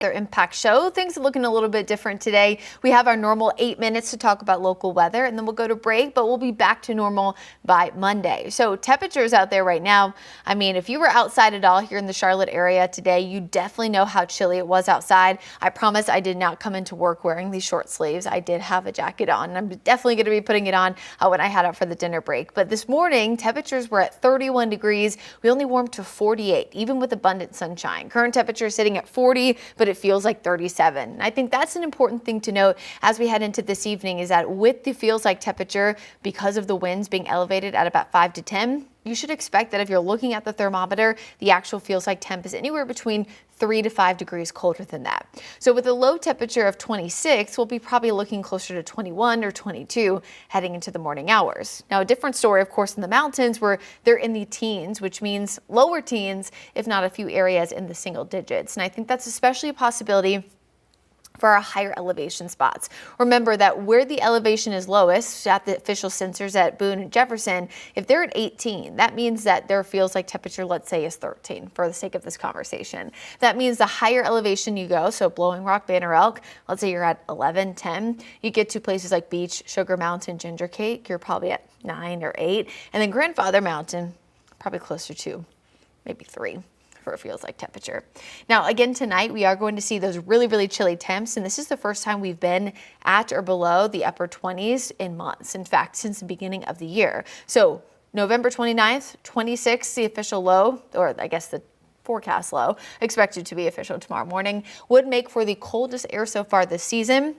Their impact show. Things are looking a little bit different today. We have our normal 8 minutes to talk about local weather, and then we'll go to break, but we'll be back to normal by Monday. So temperatures out there right now, I mean, if you were outside at all here in the Charlotte area today, you definitely know how chilly it was outside. I promise I did not come into work wearing these short sleeves. I did have a jacket on, and I'm definitely going to be putting it on when I head out for the dinner break. But this morning, temperatures were at 31 degrees. We only warmed to 48, even with abundant sunshine. Current temperature is sitting at 40, but it feels like 37. I think that's an important thing to note as we head into this evening, is that with the feels like temperature, because of the winds being elevated at about 5 to 10, you should expect that if you're looking at the thermometer, the actual feels like temp is anywhere between 3 to 5 degrees colder than that. So with a low temperature of 26, we'll be probably looking closer to 21 or 22 heading into the morning hours. Now, a different story, of course, in the mountains where they're in the teens, which means lower teens, if not a few areas in the single digits. And I think that's especially a possibility for our higher elevation spots. Remember that where the elevation is lowest at the official sensors at Boone and Jefferson, if they're at 18, that means that their feels like temperature, let's say, is 13 for the sake of this conversation. That means the higher elevation you go, so Blowing Rock, Banner Elk, let's say you're at 11, 10, you get to places like Beach, Sugar Mountain, Ginger Cake, you're probably at 9 or 8, and then Grandfather Mountain, probably closer to maybe 3. For it feels like temperature. Now, again, tonight we are going to see those really, really chilly temps, and this is the first time we've been at or below the upper 20s in months. In fact, since the beginning of the year. So November 29th, 26, the official low, or I guess the forecast low, expected to be official tomorrow morning, would make for the coldest air so far this season.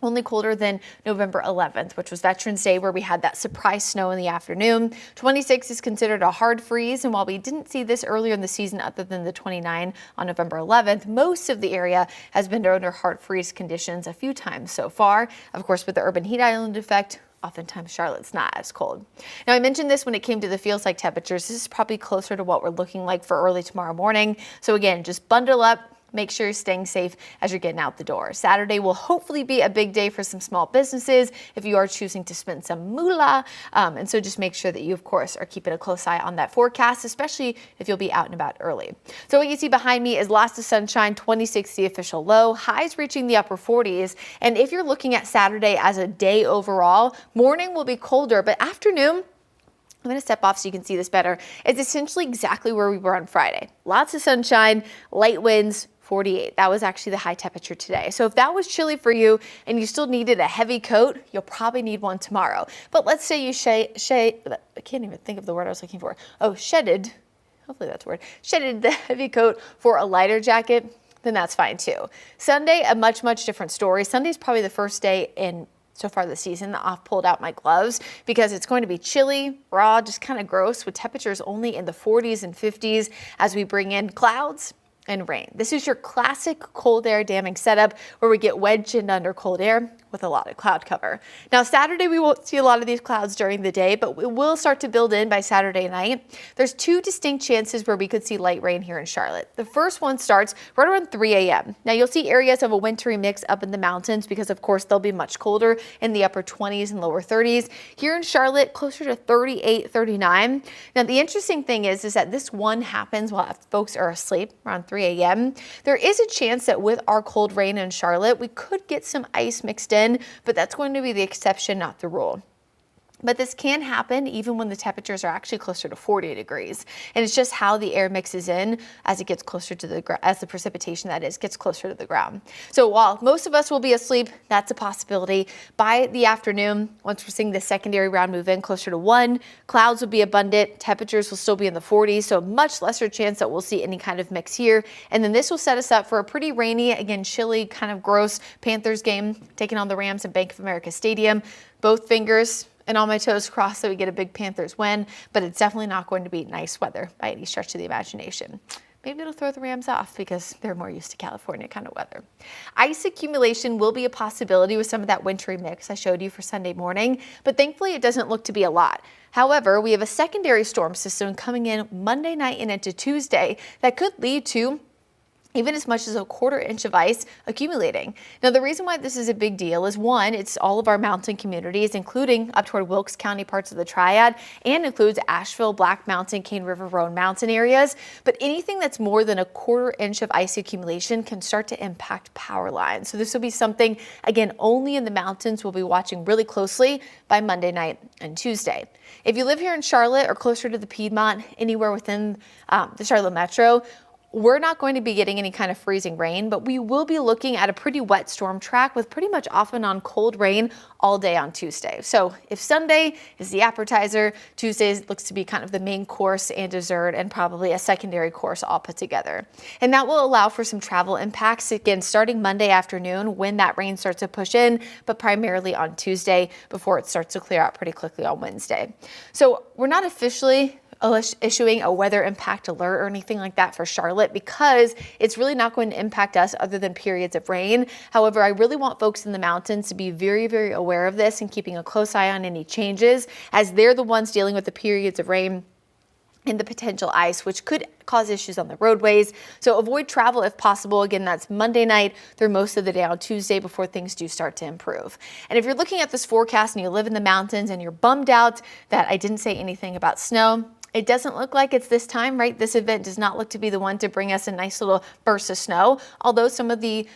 Only colder than November 11th, which was Veterans Day, where we had that surprise snow in the afternoon. 26 is considered a hard freeze, and while we didn't see this earlier in the season other than the 29 on November 11th, most of the area has been under hard freeze conditions a few times so far. Of course, with the urban heat island effect, oftentimes Charlotte's not as cold. Now, I mentioned this when it came to the feels like temperatures. This is probably closer to what we're looking like for early tomorrow morning. So again, just bundle up. Make sure you're staying safe as you're getting out the door. Saturday will hopefully be a big day for some small businesses if you are choosing to spend some moolah. And so just make sure that you, of course, are keeping a close eye on that forecast, especially if you'll be out and about early. So what you see behind me is lots of sunshine, 26 the official low, highs reaching the upper 40s. And if you're looking at Saturday as a day overall, morning will be colder, but afternoon, I'm going to step off so you can see this better. It's essentially exactly where we were on Friday. Lots of sunshine, light winds, 48. That was actually the high temperature today. So if that was chilly for you and you still needed a heavy coat, you'll probably need one tomorrow. But let's say you I can't even think of the word I was looking for. Oh, shedded. Hopefully that's a word. Shedded the heavy coat for a lighter jacket, then that's fine too. Sunday, a much, much different story. Sunday's probably the first day in so far this season that I've pulled out my gloves because it's going to be chilly, raw, just kind of gross with temperatures only in the 40s and 50s as we bring in clouds and rain. This is your classic cold air damming setup where we get wedged in under cold air with a lot of cloud cover. Now, Saturday, we won't see a lot of these clouds during the day, but we will start to build in by Saturday night. There's 2 distinct chances where we could see light rain here in Charlotte. The first one starts right around 3 a.m. Now, you'll see areas of a wintry mix up in the mountains because, of course, they'll be much colder in the upper 20s and lower 30s. Here in Charlotte, closer to 38, 39. Now, the interesting thing is that this one happens while folks are asleep around 3 a.m. There is a chance that with our cold rain in Charlotte, we could get some ice mixed in, but that's going to be the exception, not the rule. But this can happen even when the temperatures are actually closer to 40 degrees. And it's just how the air mixes in as it gets closer to the ground, as the precipitation that is gets closer to the ground. So while most of us will be asleep, that's a possibility. By the afternoon, once we're seeing the secondary round move in closer to 1, clouds will be abundant, temperatures will still be in the 40s, so much lesser chance that we'll see any kind of mix here. And then this will set us up for a pretty rainy, again, chilly, kind of gross Panthers game, taking on the Rams at Bank of America Stadium. Both fingers and all my toes crossed so we get a big Panthers win, but it's definitely not going to be nice weather by any stretch of the imagination. Maybe it'll throw the Rams off because they're more used to California kind of weather. Ice accumulation will be a possibility with some of that wintry mix I showed you for Sunday morning, but thankfully it doesn't look to be a lot. However, we have a secondary storm system coming in Monday night and into Tuesday that could lead to even as much as a quarter-inch of ice accumulating. Now, the reason why this is a big deal is, one, it's all of our mountain communities, including up toward Wilkes County parts of the Triad, and includes Asheville, Black Mountain, Cane River, Roan Mountain areas. But anything that's more than a quarter-inch of ice accumulation can start to impact power lines. So this will be something, again, only in the mountains we'll be watching really closely by Monday night and Tuesday. If you live here in Charlotte or closer to the Piedmont, anywhere within the Charlotte metro, we're not going to be getting any kind of freezing rain, but we will be looking at a pretty wet storm track with pretty much off and on cold rain all day on Tuesday. So if Sunday is the appetizer, Tuesday looks to be kind of the main course and dessert, and probably a secondary course all put together. And that will allow for some travel impacts, again, starting Monday afternoon when that rain starts to push in, but primarily on Tuesday before it starts to clear out pretty quickly on Wednesday. So we're not officially issuing a weather impact alert or anything like that for Charlotte, because it's really not going to impact us other than periods of rain. However, I really want folks in the mountains to be very, very aware of this and keeping a close eye on any changes, as they're the ones dealing with the periods of rain and the potential ice, which could cause issues on the roadways. So avoid travel if possible. Again, that's Monday night through most of the day on Tuesday before things do start to improve. And if you're looking at this forecast and you live in the mountains and you're bummed out that I didn't say anything about snow, it doesn't look like it's this time, right? This event does not look to be the one to bring us a nice little burst of snow, although some of the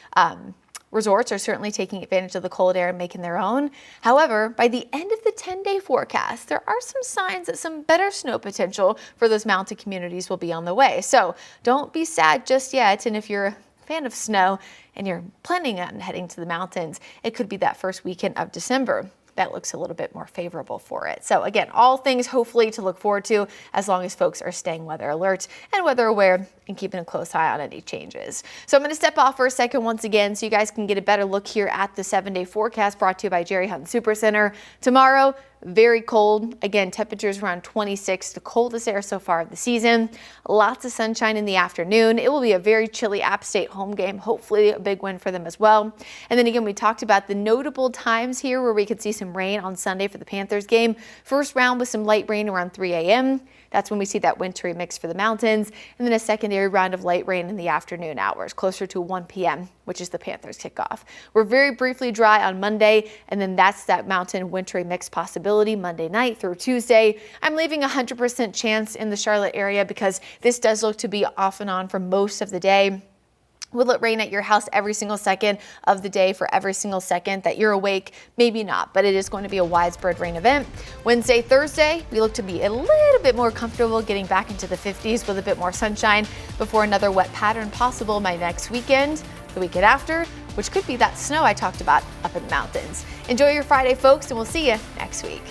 resorts are certainly taking advantage of the cold air and making their own. However, by the end of the 10-day forecast, there are some signs that some better snow potential for those mountain communities will be on the way. So don't be sad just yet. And if you're a fan of snow and you're planning on heading to the mountains, it could be that first weekend of December that looks a little bit more favorable for it. So again, all things hopefully to look forward to, as long as folks are staying weather alert and weather aware and keeping a close eye on any changes. So I'm going to step off for a second once again so you guys can get a better look here at the 7-day forecast brought to you by Jerry Hunt Super Center. Tomorrow, very cold. Again, temperatures around 26, the coldest air so far of the season. Lots of sunshine in the afternoon. It will be a very chilly App State home game. Hopefully a big win for them as well. And then again, we talked about the notable times here where we could see some rain on Sunday for the Panthers game. First round with some light rain around 3 a.m. That's when we see that wintry mix for the mountains. And then a secondary round of light rain in the afternoon hours, closer to 1 p.m., which is the Panthers kickoff. We're very briefly dry on Monday, and then that's that mountain wintry mix possibility Monday night through Tuesday. I'm leaving 100% chance in the Charlotte area because this does look to be off and on for most of the day. Will it rain at your house every single second of the day for every single second that you're awake? Maybe not, but it is going to be a widespread rain event. Wednesday, Thursday, we look to be a little bit more comfortable getting back into the 50s with a bit more sunshine before another wet pattern possible by next weekend, the weekend after, which could be that snow I talked about up in the mountains. Enjoy your Friday, folks, and we'll see you next week.